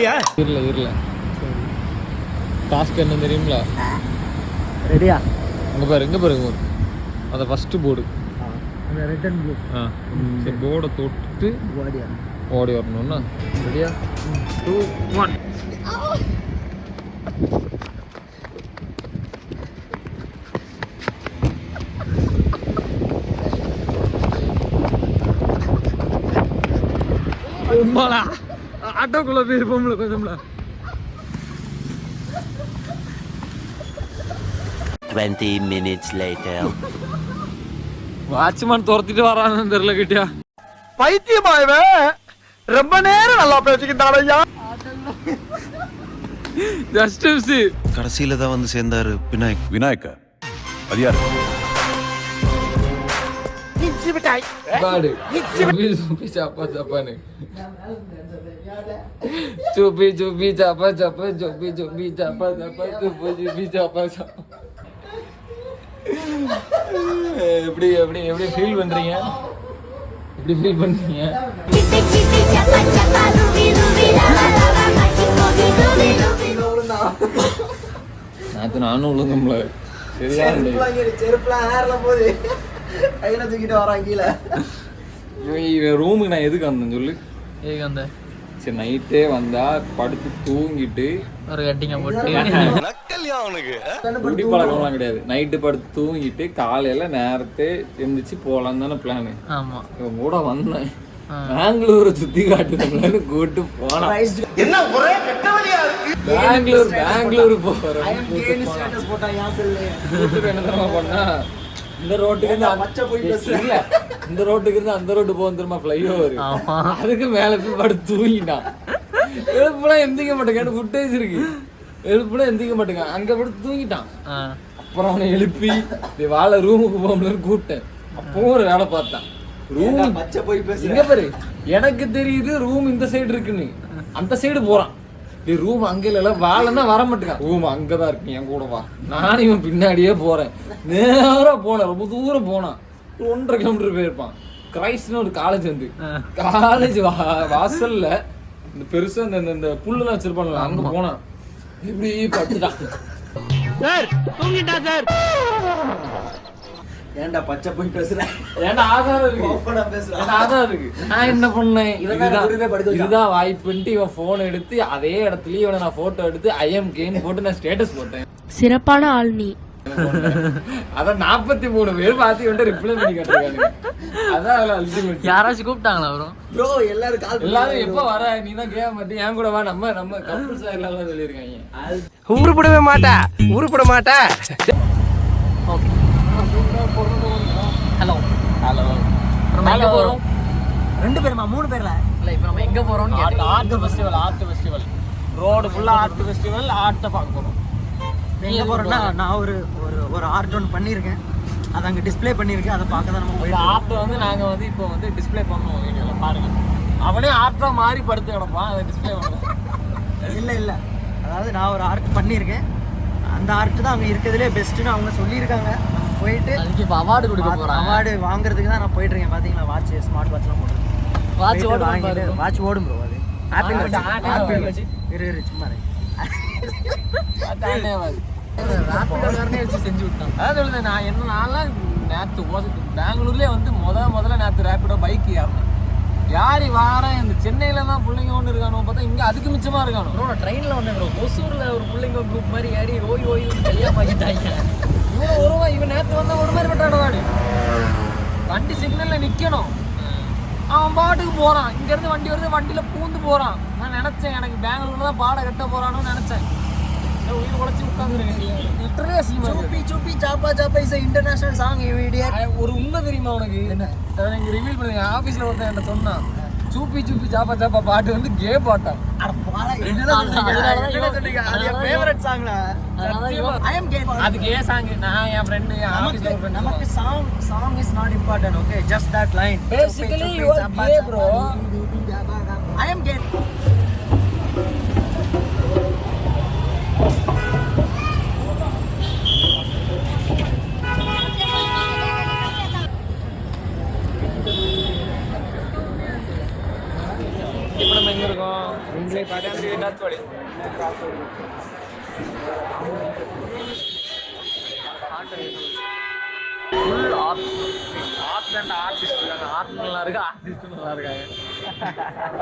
இல்லையா? இல்ல டாஸ்க் என்ன தெரியுங்களா? ரெடியா? இங்கே பாருங்க அந்த ஃபஸ்ட்டு போர்டு அந்த ரெட் அண்ட் ப்ளூ. சரி, போர்டை தொட்டுட்டு ஓடி வரணும்னா ரெடியா? 2 1 உண்மையா ஆட்டோக்குள்ள போயிருப்போம்ல கொஞ்சம்ல. 20 minutes later. வாட்ச்மேன் துரத்திட்டு வரான்னு தெரியல கிட்டியா. பைத்தியமாயவே ரொம்ப நேரம் நல்லா பேசிக்கிட்டான் ஐயா. ஜஸ்ட் கடைசியில தான் வந்து சேர்ந்தாரு விநாயக்கா. அது யாரு? பாடு சுப்பி சாப்பா சாப்பான்னு சுப்பி சாப்பா சாப்பா சுப்பி சாப்பா சாப்பா சுப்பி சாப்பா சாப்பா. எப்படி எப்படி எப்படி ஃபீல் பண்றீங்க? எப்படி ஃபீல் பண்றீங்க? நேற்று நானும் விழுந்தோம்ல. சரியா செருப்புலாம் ஏறல போகுது, கையில தூக்கிட்டு வரான் கீழே. ரூமுக்கு நான் எதுக்கு வந்தேன் சொல்லு? ஏங்க அந்த சரி, நைட்டே வந்தா படுத்து தூங்கிட்டு ஒரு கட்டிங்க போட்டு குடி பழக்கம்லாம் கிடையாது. நைட்டு படுத்து தூங்கிட்டு காலையில நேரத்தே எந்திரிச்சு போலாம் தானே பிளானு. ஆமா, இவன் கூட வந்தேன். பெங்களூரை சுத்தி காட்டுறேன்னு கூட்டு போனா என்ன ஒரே கெட்டவழியா இருக்கு. பெங்களூர் போறேன். என்ன பண்ணா இந்த ரோட்டுக்கு இருந்து இந்த ரோட்டுக்கு இருந்து அந்த ரோட்டு போகும் தெரியுமா, ஃப்ளைஓவர். அதுக்கு மேல போய் படுத்து தூங்கிட்டான். எழுப்புலாம் எந்திக்க மாட்டேங்க, ஃபுட்டேஜ் இருக்கு. எழுப்புலாம் எந்திக்க மாட்டேங்க, அங்க படுத்து தூங்கிட்டான். அப்புறம் அவனை எழுப்பி வாழ ரூமுக்கு போகணும்னு கூப்பிட்டேன். அப்பவும் ஒரு வேலை பார்த்தான். ரூம் இங்க பாரு, எனக்கு தெரியுது ரூம் இந்த சைடு இருக்குன்னு. அந்த சைடு போறான். ரூம் அங்க இல்ல, வாழன்னா வர மாட்டேங்க. ரூம் அங்கதான் இருக்கு, என் கூட வா. நானும் இவன் பின்னாடியே போறேன். நேரா போனேன், ரொம்ப தூரம் போனான். 1.5 கிலோமீட்டர் போயிருப்பான். கிரைஸ்ட்னு ஒரு காலேஜ் வந்து, காலேஜ் வாசல்ல இந்த பெருசா இந்த புல்லுலாம் வச்சிருப்பான்ல, அங்க போனான். இப்படி படுத்துட்டான். சார் தூங்கிட்டா சார். ஏன்டா பச்சை போய் பேசுறேன்? ஏன்டா ஆதாரம் இருக்கு. நான் என்ன பண்ணேன், இதுதான் வாய்ப்புன்ட்டு இவன் போன் எடுத்து அதே இடத்துலயே இவனை நான் போட்டோ எடுத்து IMK போட்டு நான் ஸ்டேட்டஸ் போட்டேன். சிறப்பான ஆள் நீ. அதான் 43 பேர் பார்த்து இவன்ட்ட ரிப்ளை பண்ணி கட்டுறாங்க. அதான் அதுல அல்டிமேட். யாராச்சும் கூப்பிட்டாங்களா ப்ரோ? ப்ரோ எல்லாரும் எப்ப வர, நீ தான் கேட்க மாட்டேன். என் கூட வா, நம்ம கப்புள்ஸ் எல்லாம் சொல்லியிருக்காங்க. உருப்படவே மாட்டா. ஓகே, ஹலோ நம்ம எங்க போறோம்? 2 பேருமா 3 பேர்ல இல்ல. இப்போ நம்ம எங்க போறோம்? Art festival. ரோடு ஃபுல்லா ஆர்ட் ஃபெஸ்டிவல். ஆர்ட்ட பார்க்க போறோம். எங்க போறோம்னா, நான் ஒரு ஆர்ட் ஒன் பண்ணியிருக்கேன். அதை அங்கே டிஸ்பிளே பண்ணியிருக்கேன். அதை பார்க்க தான் நம்ம போய் ஆர்ட்டை வந்து நாங்கள் வந்து இப்போ வந்து டிஸ்பிளே பண்ணுவோம். வீடியோவில் பாருங்க. அவனே ஆர்ட்டாக மாறி படுத்து கிடப்பான், அதை டிஸ்பிளே பண்ணுவோம். இல்லை, அதாவது நான் ஒரு ஆர்ட் பண்ணியிருக்கேன். அந்த ஆர்ட் தான் அங்கே இருக்கிறதுலே பெஸ்ட்டுன்னு அவங்க சொல்லியிருக்காங்க. போயிட்டு அதுக்கு இப்போ அவார்டு கொடுக்க போகிறேன். அவார்டு வாங்குறதுக்கு தான் நான் போயிட்டு இருக்கேன். பார்த்தீங்களா, வாட்ச், ஸ்மார்ட் வாட்ச்லாம் போட்டுருக்கேன். வாட்ச் ஓடும் ப்ரோ. அது ஆப்பிள் இரு சும்மா செஞ்சு விட்டான். அதான் சொல்லுது, நான் என்னன்னாலாம் நேற்று பெங்களூர்லேயே வந்து முதல்ல நேற்று ரேப்பிடோ பைக் ஏறினேன். யார் வாரேன், இந்த சென்னையில் தான் பிள்ளைங்க ஒன்று இருக்கானோ பார்த்தா இங்கே அதுக்கு மிச்சமாக இருக்கானோ. ப்ரோ நான் ட்ரெயினில் வந்தேன் ப்ரோ. ஒசூரில் ஒரு பிள்ளைங்க குரூப் மாதிரி ஏறி ஓய் கையாக பாக்கிட்டாங்க. இவன் வருவான், இவன் நேற்று வந்தால் ஒரு மாதிரி பட்டாடுவாடு. வண்டி சிக்னலில் நிற்கணும், அவன் பாட்டுக்கு போகிறான். இங்கேருந்து வண்டி வருது, வண்டியில் பூந்து போகிறான். நான் நினச்சேன் எனக்கு பெங்களூரில் தான் பாடம் கட்ட போகிறான்னு நினச்சேன். உயிர் உழைச்சி உட்காந்துருக்கேன். சூப்பி சாப்பா இஸ் இன்டர்நேஷனல் சாங். ஒரு உண்மை தெரியுமா உனக்கு? என்ன ரிவீல் பண்ணுங்க. ஆஃபீஸில் ஒருத்தன் என்கிட்ட சொன்னான், சூப்பி சாப்பா பாட்டு வந்து கே பாட்டா. அதுக்கு ஏ சாங். நான் என் ஃப்ரெண்டு நமக்கு song is not important. Okay, just that line. Basically you are K bro. I am K. இப்போ நம்ம எங்கே இருக்கோம்? நீங்களே ஃபுல் ஆர்ட் அண்ட் ஆர்டிஸ்ட் இருக்காங்க. ஆர்ட் நல்லா இருக்கு, ஆர்டிஸ்ட் நல்லா இருக்காங்க.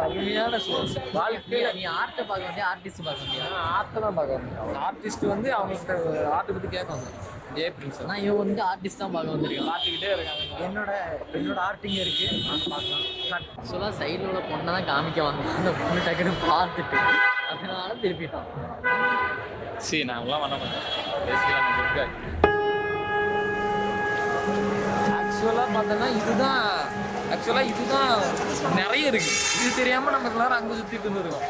அருமையான ஷோ. வாழ்க்கையில நீ ஆர்ட்டை பார்க்க வேண்டிய ஆர்டிஸ்ட் பார்க்க முடியாது. ஆர்ட்டை தான் பார்க்க முடியும். ஆர்டிஸ்ட் வந்து அவங்கள்ட்ட ஆர்ட்டை பற்றி கேட்க வந்தேன். ஜே பிரின்ஸ் ஆனால் இவன் வந்து ஆர்டிஸ்ட் தான் பார்க்க வந்திருக்கான். பார்த்துக்கிட்டே இருக்காங்க. என்னோட ஆர்டிங் இருக்கு பார்க்கலாம். ஆக்சுவலாக சைடில் உள்ள பொண்ணை தான் காமிக்க வந்தான். அந்த பொண்ணு டக்குன்னு பார்த்துட்டு அதனால திருப்பிட்டான். சரி, நாங்களாம் பண்ண மாட்டேன். பேசிக்கலாம். ஆக்சுவலாக இதுதான் நிறைய இருக்கு. இது தெரியாம நம்ம எல்லாரும் அங்கே சுத்திட்டு இருந்திருக்கோம்.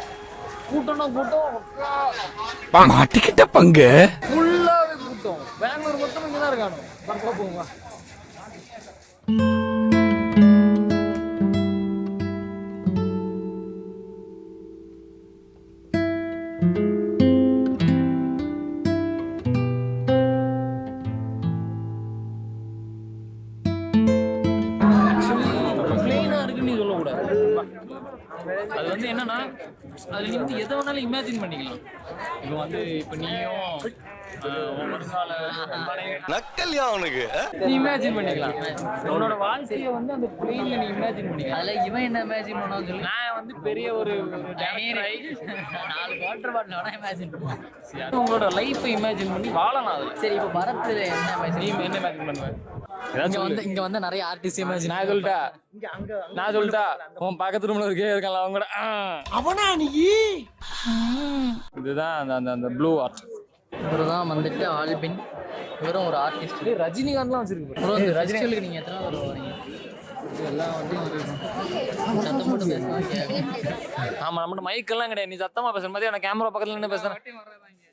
கூட்டம்னா கூட்டம் மாட்டிக்கிட்ட பங்கு ஃபுல்லாவே கூட்டம். பெங்களூர் மொத்தம் இங்கே தான் இருக்கானு. பரவாயில்ல போங்க. அது வந்து என்னன்னா, அதுல நீ வந்து எதை வேணாலும் இமேஜின் பண்ணிக்கலாம். இப்போ வந்து இப்போ நீயும் வருங்கால நக்கல்யா அவனுக்கு நீ இமேஜின் பண்ணிக்கலாம். உன்னோட வாழ்க்கையை வந்து அந்த பிளேன்ல நீ இமேஜின் பண்ணிக்கலாம். அதில் இவன் என்ன இமேஜின் பண்ணான்னு சொல்லி நான் வந்து பெரிய ஒரு 4 வாட்டர் பாட்டில் வேணா இமேஜின் பண்ணுவான். உங்களோட லைஃப்பை இமேஜின் பண்ணி வாழலாம் அதுல. சரி, இப்போ பரத்தில் என்ன நீ இமேஜின் என்ன இமேஜின் பண்ணுவேன்? இங்க வந்து நிறைய ஆர்டிஸ்ட் இமேஜின். நான் சொல்லிட்டா உன் பக்கத்து ரூம்ல இருக்கே இருக்கான்ல அவங்க கூட அவனா நீ இதுதான் அந்த ப்ளூ ஆர்ட். இவர் தான் வந்துட்டு ஆல்பின். இவரும் ஒரு ஆர்டிஸ்ட். ரஜினிகாந்த்லாம் வச்சிருக்கு. அப்புறம் இந்த ஃபெஸ்டிவலுக்கு நீங்கள் எத்தனை தடவை வரீங்க? எல்லாம் வந்து சத்தம் போட்டு பேசினா கேட்கும். ஆமா, நம்மகிட்ட மைக்கெல்லாம் கிடையாது. நீ சத்தமா பேசுற மாதிரி எனக்கு கேமரா பக்கத்துல நின்று பேசுறேன்.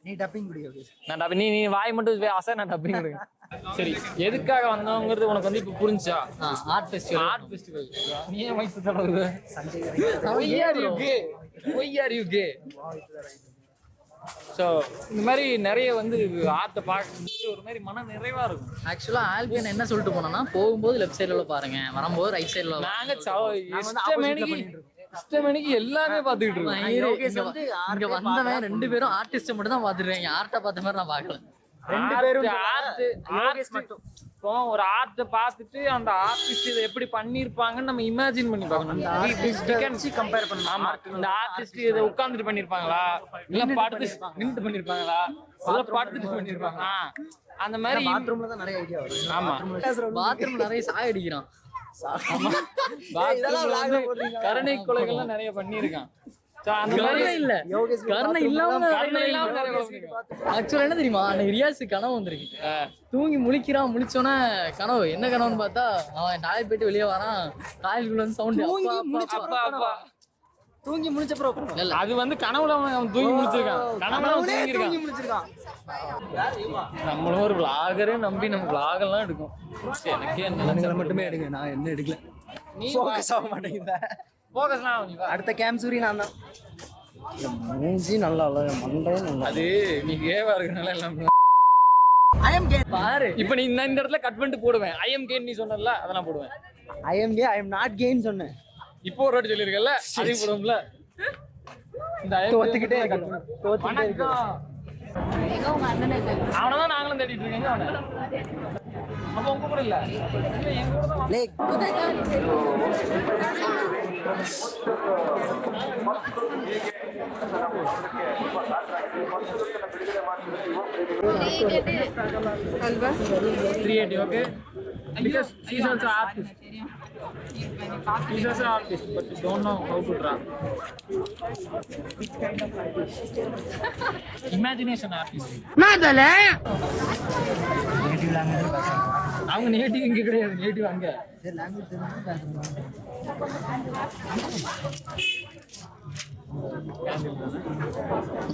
நீ டப்பிங் குடி. நான் டப்பிங் நீ வாய் மட்டும் அசை, நான் டப்பிங் கொடுங்க. சரி, எதுக்காக வந்தோங்கிறது உனக்கு வந்து இப்போ புரிஞ்சா? Art festival. Art festival. நீ ஏன் மைக் தடவுது? Why are you gay? So இந்த மாதிரி நிறைய வந்து ஆர்ட்டை பார்க்கும்போது ஒரு மாதிரி மன நிறைவா இருக்கும். ஆக்சுவலாக ஆல்பின் என்ன சொல்லிட்டு போனோம்னா, போகும்போது லெஃப்ட் சைடில் பாருங்க, வரும்போது ரைட் சைடில். நாங்க இஷ்டமணிக்கு எல்லாமே பார்த்துக்கிட்டு இருக்கோம். இங்க வந்தவன் 2 பேரும் ஆர்டிஸ்ட் மட்டும் தான் பார்த்துருக்காங்க. ஆர்ட்டை பார்த்த மாதிரி நான் பார்க்கல. 2 பேரும் ஆர்ட் மட்டும். இப்போ ஒரு ஆர்ட்டை பார்த்துட்டு அந்த ஆர்டிஸ்ட் இதை எப்படி பண்ணியிருப்பாங்கன்னு நம்ம இமேஜின் பண்ணி பார்க்கணும். கம்பேர் பண்ணலாம். ஆமா, இந்த ஆர்டிஸ்ட் இதை உட்கார்ந்துட்டு பண்ணியிருப்பாங்களா, இல்ல படுத்து நின்றுட்டு பண்ணியிருப்பாங்களா, இல்ல படுத்துட்டு பண்ணியிருப்பாங்க. அந்த மாதிரி பாத்ரூம்ல தான் நிறைய ஐடியா வரும். ஆமா, பாத்ரூம் நிறைய சாய் அடிக்கிறான். கருணை கொலைகள்லாம் நிறைய பண்ணியிருக்கான். கருணை இல்லாம ஆக்சுவலா என்ன தெரியுமா, அன்னைக்கு ரியாஸ் கனவு வந்திருக்கு. தூங்கி முழிக்கிறான். முழிச்சோன்னா கனவு என்ன கனவுன்னு பார்த்தா, அவன் டாய்லெட் போயிட்டு வெளியே வரான். டாய்லெட் வந்து சவுண்ட். தூங்கி முடிச்ச இல்ல அது வந்து கனவுல அவன் தூங்கி முடிச்சிருக்கான். கனவுல தூங்கி முடிச்சிருக்கான். நம்மளும் ஒரு விளாகரே நம்பி நம்ம விளாக் எல்லாம் எடுக்கும். எனக்கே என்ன மட்டுமே எடுங்க, நான் என்ன எடுக்கல. நீ ஃபோக்கஸ் ஆக மாட்டேங்குது. ஃபோக்கஸ்லாம் ஆகும். அடுத்த கேம் சூரி நான் தான். மூஞ்சி நல்லா இல்ல, மண்டே நல்லா. அது நீ கேவா இருக்கனால எல்லாம் ஐ அம் கே. பாரு. இப்போ நீ இந்த இடத்துல கட் பண்ணிட்டு போடுவேன். ஐ எம் கேன்னு நீ சொன்னல, அதெல்லாம் போடுவேன். ஐ am K, I am not கேன்னு சொன்னேன். இப்போ ஒரு வாட்டி சொல்லிருக்கல, அதையும் போடுவோம்ல. இந்த தோத்துக்கிட்டே இருக்கு. அவனதான் நாங்களும் தேடிட்டு இருக்கீங்க. அவனை அப்ப உங்க கூட இல்ல, எங்க கூட தான். Creative, okay? Because she's also an artist. She's also an artist, but she don't know how to draw. Imagination artist. அவங்க நேட்டிவ் இங்க கிடையாது, நேட்டிவ் அங்க.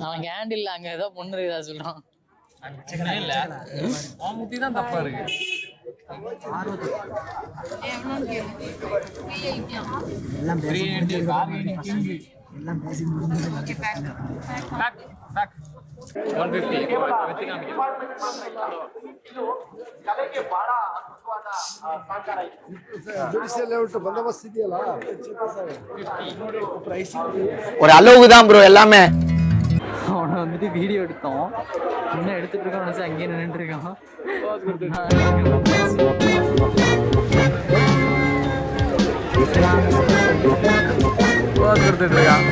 அவன் கேண்டில் அங்க ஏதோ பொண்ணு இதா சொல்றான். இல்ல, அவன் முட்டி தான் தப்பா இருக்கு. எல்லாம் பேசி 150 வெத்தி காமிக்க. ஒரு அளவுக்கு தான் ப்ரோ எல்லாமே. அவனை வந்துட்டு வீடியோ எடுத்தோம், இன்னும் எடுத்துட்டு இருக்கோம் நினைச்சு அங்கேயே நின்றுட்டு இருக்கான். கொடுத்துட்டு இருக்கான்.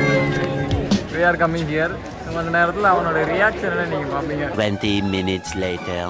We are coming here. அந்த நேரத்தில் அவனோட ரியாக்ஷன் நீங்க பாப்பீங்க. 20 minutes later.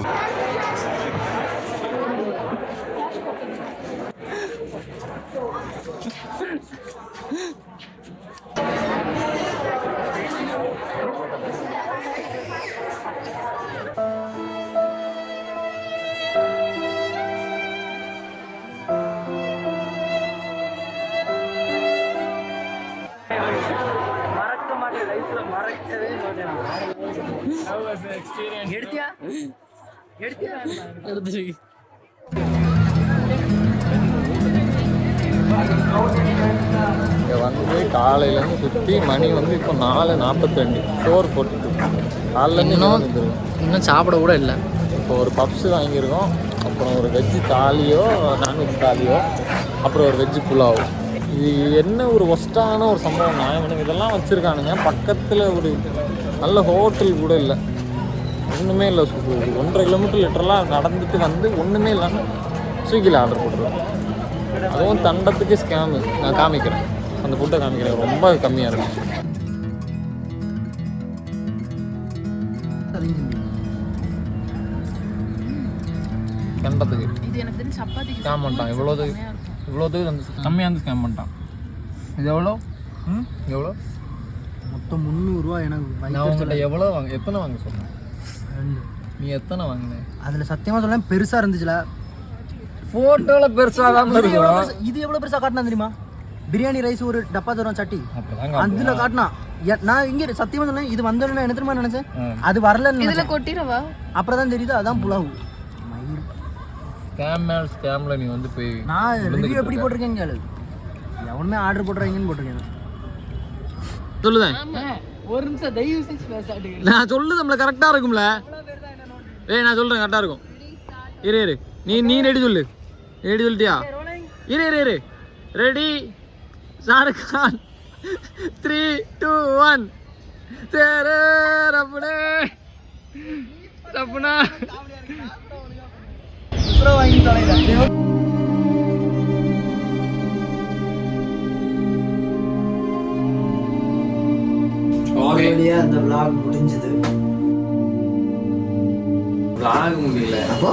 எடுத்தியா எடுத்துருக்கு. இங்கே வந்து காலையிலேருந்து சுற்றி மணி வந்து இப்போ 4:42 சோறு போட்டுட்டு காலையிலேருந்து இன்னும் சாப்பிட கூட இல்லை. இப்போ ஒரு பப்ஸு வாங்கியிருக்கோம், அப்புறம் ஒரு வெஜ்ஜு தாலியோ நான்வெஜ் தாலியோ, அப்புறம் ஒரு வெஜ்ஜு புலாவோ. இது என்ன ஒரு ஒஸ்ட்டான ஒரு சம்பவம். இவனுக்கு இதெல்லாம் வச்சுருக்கானுங்க, பக்கத்தில் ஒரு நல்ல ஹோட்டல் கூட இல்லை, ஒன்றுமே இல்லை. 1.5 கிலோமீட்டர் லிட்டரெலாம் நடந்துட்டு வந்து ஒன்றுமே இல்லாமல் ஸ்விக்கியில் ஆர்டர் போட்டுருவோம். அதுவும் தண்டத்துக்கு ஸ்கேமு. நான் காமிக்கிறேன், அந்த ஃபுட்டை காமிக்கிறேன், ரொம்ப கம்மியாக இருக்கும். கண்டத்துக்கு ஸ்கேம் பண்ணிட்டான். இவ்வளோதுக்கு வந்து கம்மியாக வந்து ஸ்கேம் பண்ணிட்டான். இது எவ்வளோ? எவ்வளோ? மொத்தம் 300 ரூபா. எனக்கு நான் உங்கள்கிட்ட எவ்வளோ எத்தனை வாங்க சொன்னேன்? நீ எத்தனை வாங்கினேன்? அதில் சத்தியமாக சொல்ல பெருசாக இருந்துச்சுல, ஃபோட்டோவில் பெருசாக தான் இருக்கும். இது எவ்வளோ பெருசாக காட்டினா தெரியுமா? பிரியாணி ரைஸ் ஒரு டப்பா தரும் சட்டி, அப்படிதாங்க அதில் காட்டினா. நான் இங்கே சத்தியமாக சொன்னேன், இது வந்தோடனே என்ன தெரியுமா நினச்சேன், அது வரலன்னு கொட்டிரவா. அப்புறம் தான் தெரியுது அதான் புலாவு. ஸ்கேமில் நீ வந்து போய் நான் ரிவ்யூ எப்படி போட்டிருக்கேன் கேளு, எவனுமே ஆர்டர் போட்டுறாங்கன்னு போட்டிருக்கேன். சொல்லுதேன் ஒரு நிமிஷம் தயவு செஞ்சு பேசாட்டு. நான் சொல்லுது நம்மள கரெக்டாக இருக்கும்ல. நான் சொல்கிறேன் கரெக்டாக இருக்கும். இரு நீ ரெடி சொல்லு. ரெடி சொல்லிட்டியா? இரு ரெடி. ஷாருக் கான் 3, 2, 1. तेरे रबने सपना வாங்கி தொலைறேன். அந்த vlog முடிஞ்சது. vlog முடியல. அப்போ